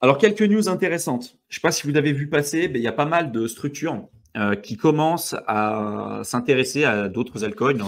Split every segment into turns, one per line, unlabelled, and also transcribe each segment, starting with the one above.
Alors, quelques news intéressantes. Je ne sais pas si vous avez vu passer, mais il y a pas mal de structures qui commencent à s'intéresser à d'autres altcoins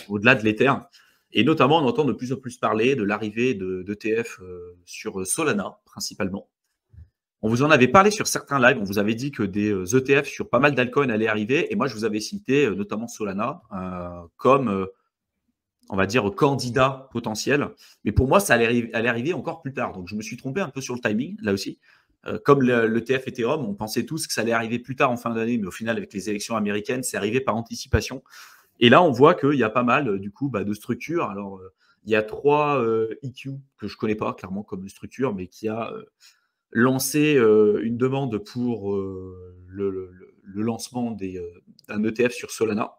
au-delà de l'Ether. Et notamment, on entend de plus en plus parler de l'arrivée d'ETF sur Solana, principalement. On vous en avait parlé sur certains lives. On vous avait dit que des ETF sur pas mal d'altcoins allaient arriver. Et moi, je vous avais cité notamment Solana comme on va dire, candidat potentiel. Mais pour moi, ça allait arriver encore plus tard. Donc, je me suis trompé un peu sur le timing, là aussi. Comme l'ETF Ethereum, on pensait tous que ça allait arriver plus tard en fin d'année, mais au final, avec les élections américaines, c'est arrivé par anticipation. Et là, on voit qu'il y a pas mal, du coup, de structures. Alors, il y a 3 EQ que je ne connais pas clairement comme structure, mais qui a lancé une demande pour le lancement d'un ETF sur Solana.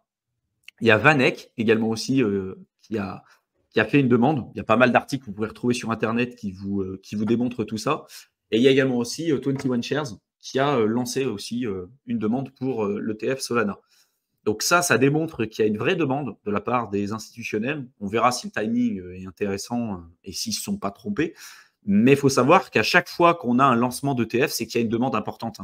Il y a Vanek également aussi qui a fait une demande. Il y a pas mal d'articles que vous pouvez retrouver sur Internet qui vous démontrent tout ça. Et il y a également aussi 21 Shares qui a lancé aussi une demande pour l'ETF Solana. Donc ça démontre qu'il y a une vraie demande de la part des institutionnels. On verra si le timing est intéressant et s'ils ne se sont pas trompés. Mais il faut savoir qu'à chaque fois qu'on a un lancement d'ETF, c'est qu'il y a une demande importante.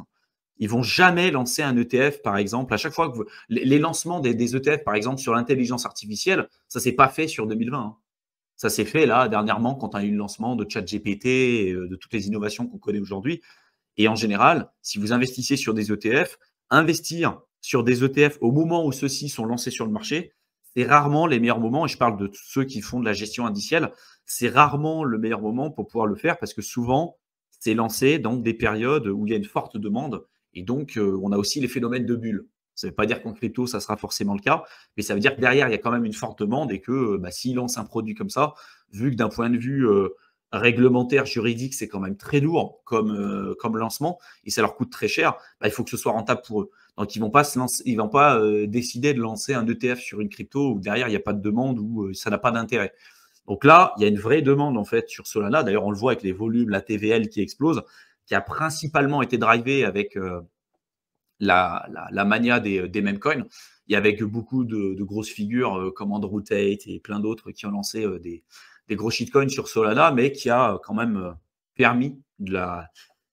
Ils vont jamais lancer un ETF, par exemple. À chaque fois que les lancements des ETF, par exemple, sur l'intelligence artificielle, ça s'est pas fait sur 2020. Ça s'est fait là dernièrement quand on a eu le lancement de ChatGPT et de toutes les innovations qu'on connaît aujourd'hui. Et en général, si vous investissez sur des ETF, investir sur des ETF au moment où ceux-ci sont lancés sur le marché, c'est rarement les meilleurs moments. Et je parle de ceux qui font de la gestion indicielle. C'est rarement le meilleur moment pour pouvoir le faire parce que souvent, c'est lancé dans des périodes où il y a une forte demande. Et donc, on a aussi les phénomènes de bulles. Ça ne veut pas dire qu'en crypto, ça sera forcément le cas, mais ça veut dire que derrière, il y a quand même une forte demande et que s'ils lancent un produit comme ça, vu que d'un point de vue réglementaire, juridique, c'est quand même très lourd comme lancement et ça leur coûte très cher, il faut que ce soit rentable pour eux. Donc, ils ne vont pas décider de lancer un ETF sur une crypto où derrière, il n'y a pas de demande ou ça n'a pas d'intérêt. Donc là, il y a une vraie demande en fait sur Solana. D'ailleurs, on le voit avec les volumes, la TVL qui explose, qui a principalement été drivée avec la mania des meme coins et avec beaucoup de grosses figures comme Andrew Tate et plein d'autres qui ont lancé des gros shitcoins sur Solana, mais qui a quand même permis de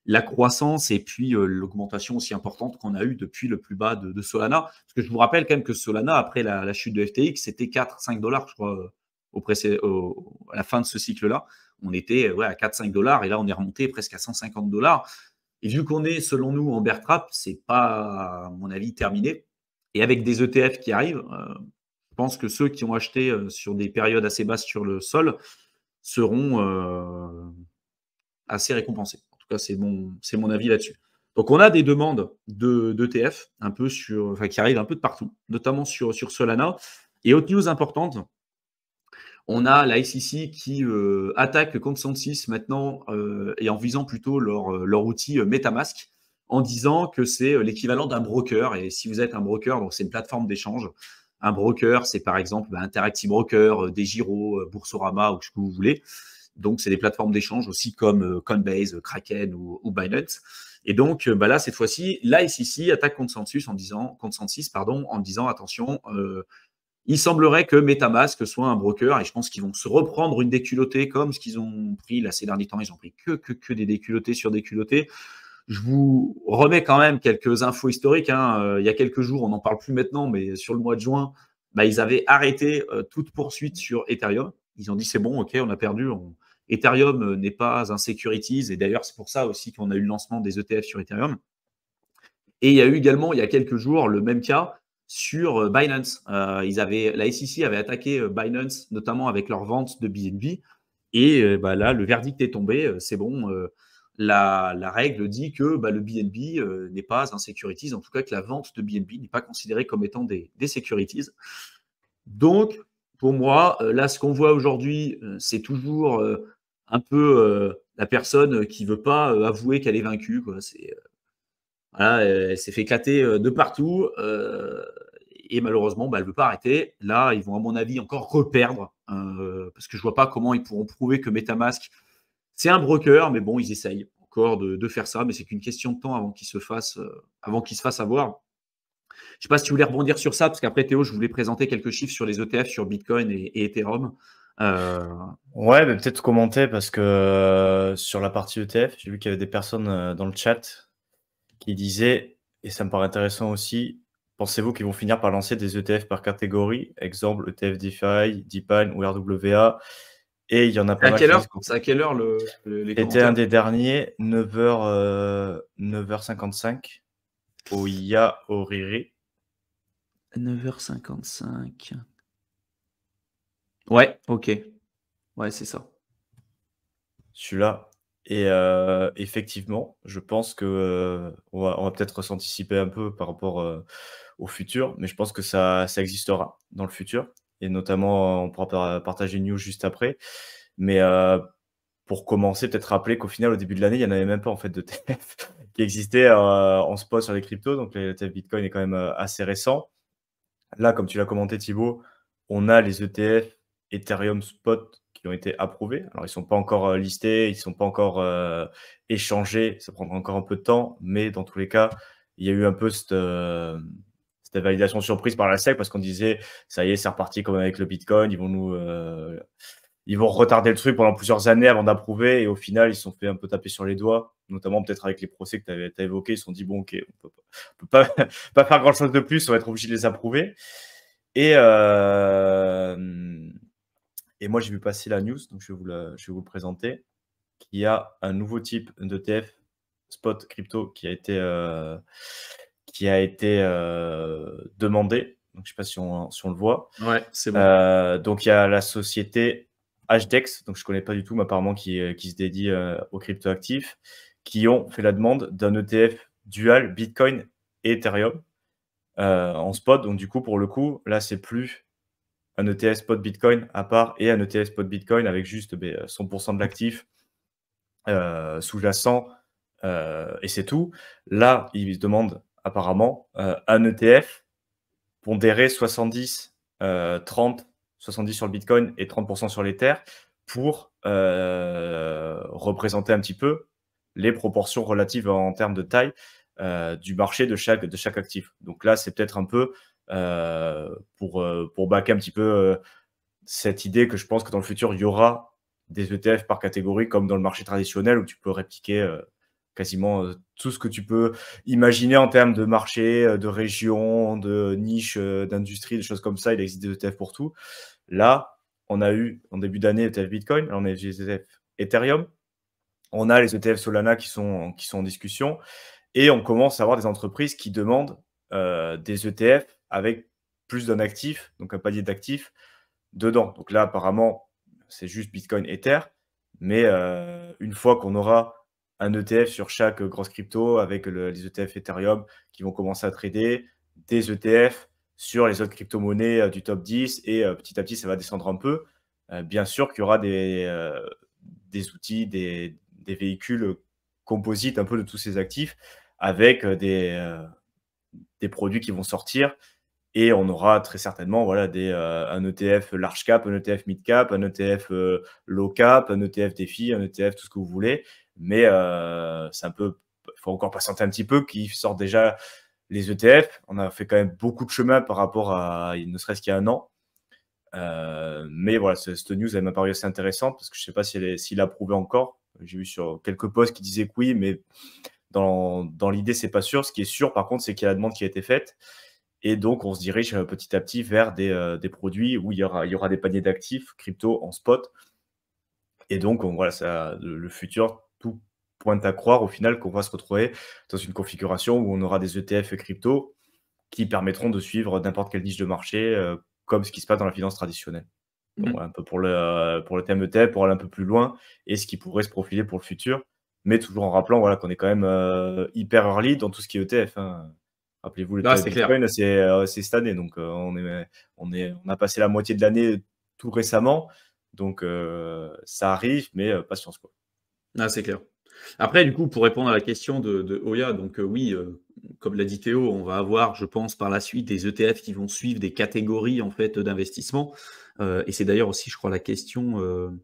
la croissance et puis l'augmentation aussi importante qu'on a eue depuis le plus bas de Solana. Parce que je vous rappelle quand même que Solana, après la chute de FTX, c'était 4-5 dollars, je crois, à la fin de ce cycle-là. On était à 4-5 dollars et là, on est remonté presque à 150 dollars. Et vu qu'on est, selon nous, en bear trap, c'est pas, à mon avis, terminé. Et avec des ETF qui arrivent, je pense que ceux qui ont acheté sur des périodes assez basses sur le sol seront assez récompensés. En tout cas, c'est mon avis là-dessus. Donc, on a des demandes d'ETF un peu qui arrivent un peu de partout, notamment sur Solana. Et autre news importante, on a la SEC qui attaque Consensus maintenant et en visant plutôt leur outil MetaMask en disant que c'est l'équivalent d'un broker. Et si vous êtes un broker, donc c'est une plateforme d'échange. Un broker, c'est par exemple Interactive Broker, Desgiro, Boursorama ou ce que vous voulez. Donc, c'est des plateformes d'échange aussi comme Coinbase, Kraken ou Binance. Et donc, là, cette fois-ci, la SEC attaque Consensus en disant attention, il semblerait que MetaMask soit un broker et je pense qu'ils vont se reprendre une déculottée comme ce qu'ils ont pris là ces derniers temps. Ils ont pris que des déculottés sur déculottés. Je vous remets quand même quelques infos historiques. Il y a quelques jours, on n'en parle plus maintenant, mais sur le mois de juin, ils avaient arrêté toute poursuite sur Ethereum. Ils ont dit c'est bon, ok, on a perdu. Ethereum n'est pas un securities et d'ailleurs c'est pour ça aussi qu'on a eu le lancement des ETF sur Ethereum. Et il y a eu également, il y a quelques jours, le même cas sur Binance. La SEC avait attaqué Binance, notamment avec leur vente de BNB. Et là, le verdict est tombé. C'est bon. La règle dit que le BNB n'est pas un securities, en tout cas que la vente de BNB n'est pas considérée comme étant des securities. Donc, pour moi, là, ce qu'on voit aujourd'hui, c'est toujours un peu la personne qui ne veut pas avouer qu'elle est vaincue, quoi. Voilà, elle s'est fait éclater de partout et malheureusement, elle ne veut pas arrêter. Là, ils vont, à mon avis, encore reperdre parce que je ne vois pas comment ils pourront prouver que MetaMask, c'est un broker, mais bon, ils essayent encore de faire ça, mais c'est qu'une question de temps avant qu'ils se fassent avoir. Je ne sais pas si tu voulais rebondir sur ça, parce qu'après, Théo, je voulais présenter quelques chiffres sur les ETF, sur Bitcoin et Ethereum,
Ouais, mais peut-être commenter parce que sur la partie ETF, j'ai vu qu'il y avait des personnes dans le chat qui disaient, et ça me paraît intéressant aussi, pensez-vous qu'ils vont finir par lancer des ETF par catégorie, exemple ETF DeFi, DePine ou RWA, et il y en a
C'est
pas
à
mal qui
quelle heure?
disent qu'on
C'est à quelle heure les
était un
commentaires?
des derniers, 9h55, au IA Oriri.
9h55. Ouais, ok. Ouais, c'est ça.
Celui-là. Et effectivement, je pense que on va peut-être s'anticiper un peu par rapport au futur, mais je pense que ça existera dans le futur. Et notamment, on pourra partager une news juste après. Mais pour commencer, peut-être rappeler qu'au final, au début de l'année, il n'y en avait même pas en fait de TF qui existait en spot sur les cryptos. Donc le ETF Bitcoin est quand même assez récent. Là, comme tu l'as commenté Thibaut, on a les ETF Ethereum Spot qui ont été approuvés. Alors, ils ne sont pas encore listés, ils ne sont pas encore échangés, ça prendra encore un peu de temps, mais dans tous les cas, il y a eu un peu cette validation surprise par la SEC parce qu'on disait, ça y est, c'est reparti comme avec le Bitcoin, ils vont retarder le truc pendant plusieurs années avant d'approuver, et au final, ils se sont fait un peu taper sur les doigts, notamment peut-être avec les procès que tu as évoqués. Ils se sont dit, bon, ok, on peut pas, pas faire grand-chose de plus, on va être obligé de les approuver. Et, et moi, j'ai vu passer la news, donc je vais vous le présenter, qu'il y a un nouveau type d'ETF spot crypto qui a été demandé. Donc, je ne sais pas si on le voit.
Ouais, c'est bon.
Donc, il y a la société HDEX, donc je ne connais pas du tout, mais apparemment qui se dédie aux cryptoactifs, qui ont fait la demande d'un ETF dual Bitcoin et Ethereum en spot. Donc, du coup, pour le coup, là, c'est plus un ETF spot Bitcoin à part et un ETF spot Bitcoin avec juste 100% de l'actif sous-jacent et c'est tout. Là, ils demandent apparemment un ETF pondéré 70, 30, 70 sur le Bitcoin et 30% sur l'Ether pour représenter un petit peu les proportions relatives en termes de taille du marché de chaque actif. Donc là, c'est peut-être un peu pour backer un petit peu cette idée que je pense que dans le futur, il y aura des ETF par catégorie comme dans le marché traditionnel où tu peux répliquer quasiment tout ce que tu peux imaginer en termes de marché, de région, de niche, d'industrie, des choses comme ça. Il existe des ETF pour tout. Là, on a eu en début d'année ETF Bitcoin, on a eu des ETF Ethereum, on a les ETF Solana qui sont en discussion et on commence à avoir des entreprises qui demandent des ETF avec plus d'un actif, donc un panier d'actifs dedans. Donc là, apparemment, c'est juste Bitcoin Ether. Mais une fois qu'on aura un ETF sur chaque grosse crypto avec les ETF Ethereum qui vont commencer à trader, des ETF sur les autres crypto-monnaies du top 10 et petit à petit, ça va descendre un peu. Bien sûr qu'il y aura des outils, des véhicules composites un peu de tous ces actifs avec des produits qui vont sortir et on aura très certainement voilà, un ETF large cap, un ETF mid cap, un ETF low cap, un ETF défi, un ETF tout ce que vous voulez. Mais c'est un peu, il faut encore patienter un petit peu qu'ils sortent déjà les ETF. On a fait quand même beaucoup de chemin par rapport à ne serait-ce qu'il y a un an. Mais voilà, cette news, elle m'a paru assez intéressante parce que je ne sais pas s'il a prouvé encore. J'ai vu sur quelques posts qui disaient que oui, mais dans l'idée, c'est pas sûr. Ce qui est sûr, par contre, c'est qu'il y a la demande qui a été faite. Et donc, on se dirige petit à petit vers des produits où il y aura des paniers d'actifs crypto en spot. Et donc, voilà, le futur, tout pointe à croire au final qu'on va se retrouver dans une configuration où on aura des ETF crypto qui permettront de suivre n'importe quelle niche de marché, comme ce qui se passe dans la finance traditionnelle. Donc, voilà, un peu pour le thème ETF, pour aller un peu plus loin, et ce qui pourrait se profiler pour le futur, mais toujours en rappelant voilà, qu'on est quand même hyper early dans tout ce qui est ETF. Hein. Rappelez-vous, le
Là,
ETF
c'est clair.
Bitcoin, c'est cette année. Donc, on a passé la moitié de l'année tout récemment. Donc, ça arrive, mais patience, quoi.
Ah, c'est clair. Après, du coup, pour répondre à la question de Oya, donc oui, comme l'a dit Théo, on va avoir, je pense, par la suite des ETF qui vont suivre des catégories en fait d'investissement. Et c'est d'ailleurs aussi, je crois, la question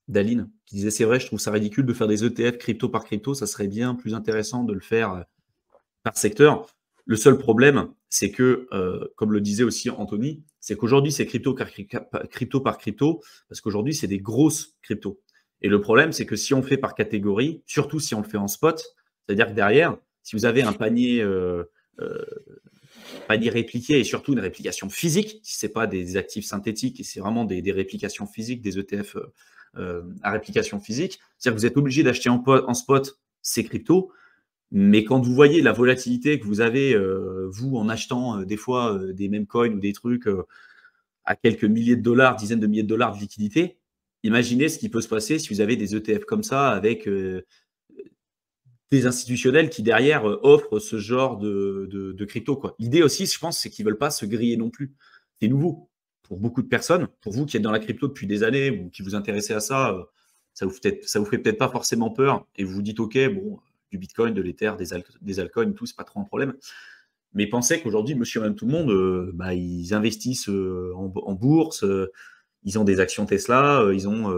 d'Aline qui disait c'est vrai, je trouve ça ridicule de faire des ETF crypto par crypto, ça serait bien plus intéressant de le faire par secteur. Le seul problème, c'est que, comme le disait aussi Anthony, c'est qu'aujourd'hui, c'est crypto par crypto, parce qu'aujourd'hui, c'est des grosses cryptos. Et le problème, c'est que si on fait par catégorie, surtout si on le fait en spot, c'est-à-dire que derrière, si vous avez un panier répliqué et surtout une réplication physique, si ce n'est pas des actifs synthétiques et c'est vraiment des réplications physiques, des ETF à réplication physique, c'est-à-dire que vous êtes obligé d'acheter en spot ces cryptos, mais quand vous voyez la volatilité que vous avez, vous, en achetant des fois des mêmes coins ou des trucs à quelques milliers de dollars, dizaines de milliers de dollars de liquidité, imaginez ce qui peut se passer si vous avez des ETF comme ça avec des institutionnels qui derrière offrent ce genre de crypto. L'idée aussi, je pense, c'est qu'ils ne veulent pas se griller non plus. C'est nouveau pour beaucoup de personnes. Pour vous qui êtes dans la crypto depuis des années ou qui vous intéressez à ça, ça vous fait peut-être pas forcément peur et vous vous dites, OK, bon, du Bitcoin, de l'Ether, des altcoins, tout, c'est pas trop un problème. Mais pensez qu'aujourd'hui, monsieur et madame tout le monde, ils investissent en bourse, ils ont des actions Tesla, ils ont,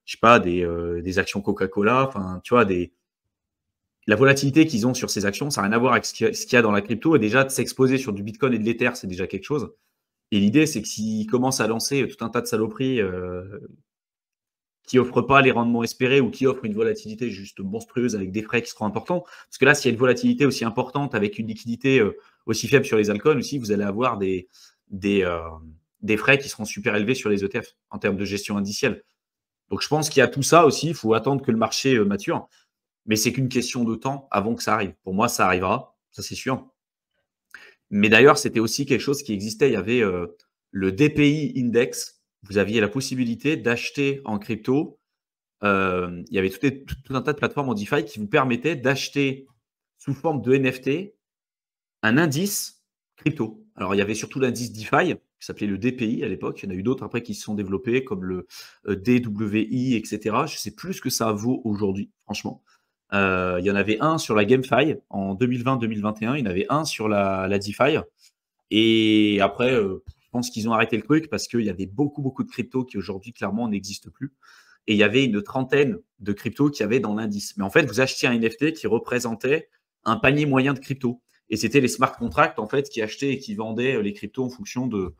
je sais pas, des actions Coca-Cola, enfin, tu vois, la volatilité qu'ils ont sur ces actions, ça n'a rien à voir avec ce qu'il y a dans la crypto. Et déjà, de s'exposer sur du Bitcoin et de l'Ether, c'est déjà quelque chose. Et l'idée, c'est que s'ils commencent à lancer tout un tas de saloperies qui n'offrent pas les rendements espérés ou qui offrent une volatilité juste monstrueuse avec des frais qui seront importants, parce que là, s'il y a une volatilité aussi importante avec une liquidité aussi faible sur les altcoins, aussi, vous allez avoir des frais qui seront super élevés sur les ETF en termes de gestion indicielle. Donc, je pense qu'il y a tout ça aussi. Il faut attendre que le marché mature. Mais c'est qu'une question de temps avant que ça arrive. Pour moi, ça arrivera, ça c'est sûr. Mais d'ailleurs, c'était aussi quelque chose qui existait. Il y avait le DPI Index. Vous aviez la possibilité d'acheter en crypto. Il y avait tout un tas de plateformes en DeFi qui vous permettaient d'acheter sous forme de NFT un indice crypto. Alors, il y avait surtout l'indice DeFi qui s'appelait le DPI à l'époque. Il y en a eu d'autres après qui se sont développés comme le DWI, etc. Je ne sais plus ce que ça vaut aujourd'hui, franchement. Il y en avait un sur la GameFi en 2020-2021. Il y en avait un sur la DeFi. Et après, je pense qu'ils ont arrêté le truc parce qu'il y avait beaucoup de cryptos qui aujourd'hui, clairement, n'existent plus. Et il y avait une trentaine de cryptos qui avaient dans l'indice. Mais en fait, vous achetiez un NFT qui représentait un panier moyen de cryptos. Et c'était les smart contracts, en fait, qui achetaient et qui vendaient les cryptos en fonction de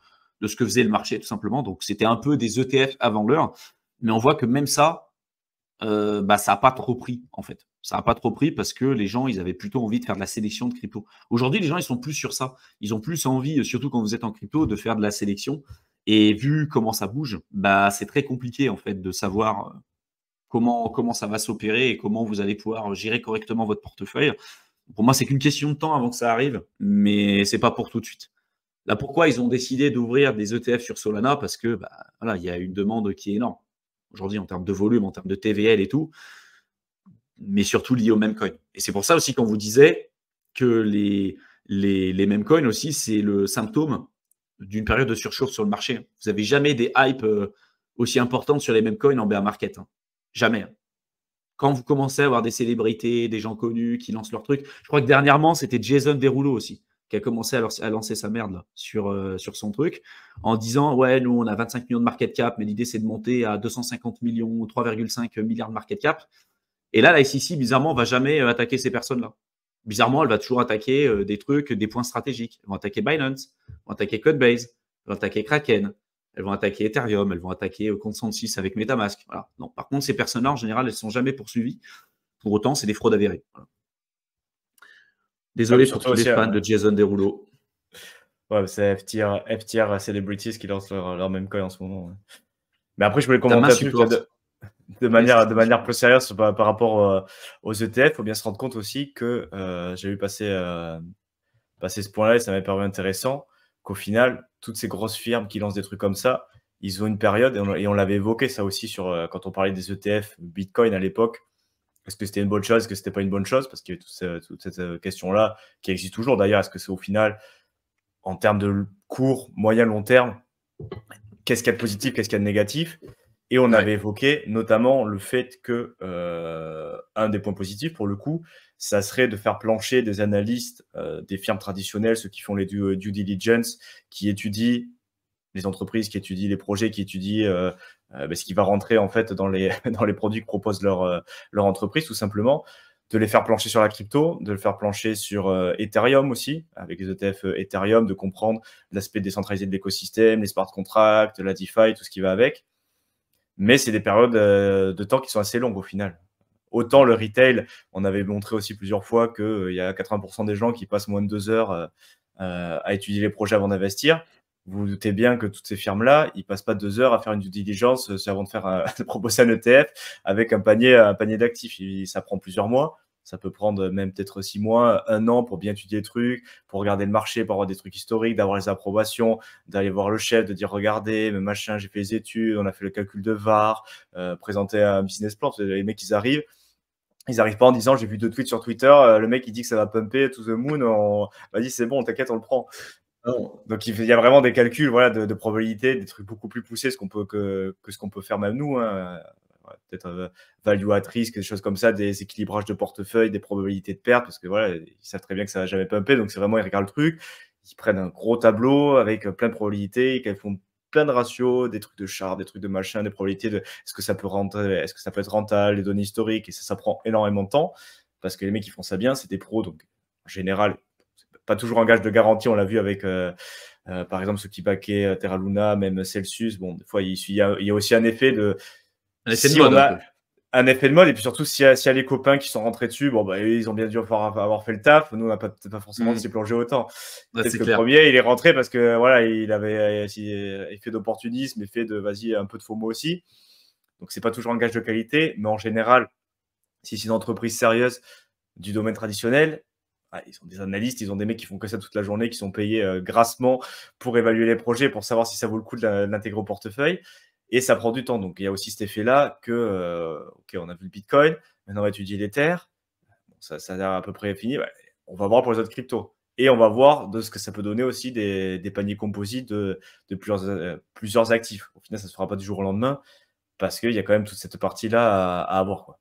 ce que faisait le marché, tout simplement. Donc, c'était un peu des ETF avant l'heure. Mais on voit que même ça, ça n'a pas trop pris, en fait. Ça n'a pas trop pris parce que les gens, ils avaient plutôt envie de faire de la sélection de crypto. Aujourd'hui, les gens, ils sont plus sur ça. Ils ont plus envie, surtout quand vous êtes en crypto, de faire de la sélection. Et vu comment ça bouge, c'est très compliqué, en fait, de savoir comment ça va s'opérer et comment vous allez pouvoir gérer correctement votre portefeuille. Pour moi, c'est qu'une question de temps avant que ça arrive, mais c'est pas pour tout de suite. Là, pourquoi ils ont décidé d'ouvrir des ETF sur Solana? Parce que voilà, il y a une demande qui est énorme aujourd'hui en termes de volume, en termes de TVL et tout, mais surtout lié au meme coin. Et c'est pour ça aussi qu'on vous disait que les meme coins aussi, c'est le symptôme d'une période de surchauffe sur le marché. Vous n'avez jamais des hypes aussi importantes sur les meme coins en bear market. Jamais. Quand vous commencez à avoir des célébrités, des gens connus qui lancent leur truc, je crois que dernièrement, c'était Jason Derulo aussi, qui a commencé à lancer sa merde là, sur son truc, en disant « Ouais, nous, on a 25 millions de market cap, mais l'idée, c'est de monter à 250 millions ou 3,5 milliards de market cap. » Et là, la SEC, bizarrement, ne va jamais attaquer ces personnes-là. Bizarrement, elle va toujours attaquer des trucs, des points stratégiques. Elles vont attaquer Binance, elles vont attaquer Codebase, elles vont attaquer Kraken, elles vont attaquer Ethereum, elles vont attaquer Consensus avec MetaMask. Voilà. Non, par contre, ces personnes-là, en général, elles ne sont jamais poursuivies. Pour autant, c'est des fraudes avérées. Voilà. Désolé pour tous les fans de Jason Derulo.
Ouais, c'est F-tier celebrities qui lancent leur même coin en ce moment. Ouais. Mais après, je voulais commenter un truc de manière plus sérieuse par rapport aux ETF. Il faut bien se rendre compte aussi que j'ai vu passer ce point-là et ça m'avait paru intéressant qu'au final, toutes ces grosses firmes qui lancent des trucs comme ça, ils ont une période, et on l'avait évoqué ça aussi quand on parlait des ETF Bitcoin à l'époque. Est-ce que c'était une bonne chose, est-ce que c'était pas une bonne chose? Parce qu'il y a toute cette question-là qui existe toujours d'ailleurs. Est-ce que c'est au final, en termes de court, moyen, long terme, qu'est-ce qu'il y a de positif, qu'est-ce qu'il y a de négatif? Et on avait évoqué notamment le fait que un des points positifs, pour le coup, ça serait de faire plancher des analystes des firmes traditionnelles, ceux qui font les due diligence, qui étudient les entreprises, qui étudient les projets, qui étudient ce qui va rentrer en fait dans les produits que propose leur entreprise, tout simplement. de les faire plancher sur la crypto, de le faire plancher sur Ethereum aussi, avec les ETF Ethereum, de comprendre l'aspect décentralisé de l'écosystème, les smart contracts, la DeFi, tout ce qui va avec. Mais c'est des périodes de temps qui sont assez longues au final. Autant le retail, on avait montré aussi plusieurs fois qu'il y a 80% des gens qui passent moins de 2 heures à étudier les projets avant d'investir. Vous vous doutez bien que toutes ces firmes-là, ils passent pas 2 heures à faire une due diligence avant de proposer un ETF avec un panier d'actifs. Ça prend plusieurs mois. Ça peut prendre même peut-être 6 mois, 1 an pour bien étudier les trucs, pour regarder le marché, pour avoir des trucs historiques, d'avoir les approbations, d'aller voir le chef, de dire regardez, mais machin, j'ai fait les études, on a fait le calcul de VAR, présenter un business plan. Les mecs, ils arrivent pas en disant j'ai vu 2 tweets sur Twitter, le mec il dit que ça va pumper to the moon, vas-y c'est bon, t'inquiète, on le prend. Donc il y a vraiment des calculs voilà, de probabilité, des trucs beaucoup plus poussés que ce qu'on peut faire même nous. Hein. Peut-être value at risk, des choses comme ça, des équilibrages de portefeuille, des probabilités de perte, parce que voilà, ils savent très bien que ça va jamais pumper, donc c'est vraiment, ils regardent le truc, ils prennent un gros tableau avec plein de probabilités, qu'ils font plein de ratios, des trucs de chart, des trucs de machin, des probabilités de est-ce que ça peut être rentable, les données historiques, et ça prend énormément de temps, parce que les mecs qui font ça bien, c'est des pros, donc en général, c'est pas toujours un gage de garantie, on l'a vu avec par exemple ceux qui baquaient Terra Luna, même Celsius, bon, des fois il y a aussi un effet de
si on a
un effet de mode, et puis surtout s'il y a les copains qui sont rentrés dessus, bon bah ils ont bien dû avoir fait le taf, nous on n'a pas forcément s'y plonger autant. Peut-être que le premier il est rentré parce que voilà, il avait effet d'opportunisme, effet de vas-y un peu de FOMO aussi. Donc c'est pas toujours un gage de qualité, mais en général, si c'est une entreprise sérieuse du domaine traditionnel, ils ont des analystes, ils ont des mecs qui font que ça toute la journée, qui sont payés grassement pour évaluer les projets, pour savoir si ça vaut le coup de l'intégrer au portefeuille. Et ça prend du temps. Donc, il y a aussi cet effet-là que, OK, on a vu le Bitcoin, maintenant on va étudier l'Ether. Bon, ça a l'air à peu près fini. Ouais, on va voir pour les autres cryptos. Et on va voir de ce que ça peut donner aussi des paniers composites de plusieurs actifs. Au final, ça ne se fera pas du jour au lendemain parce qu'il y a quand même toute cette partie-là à avoir, quoi.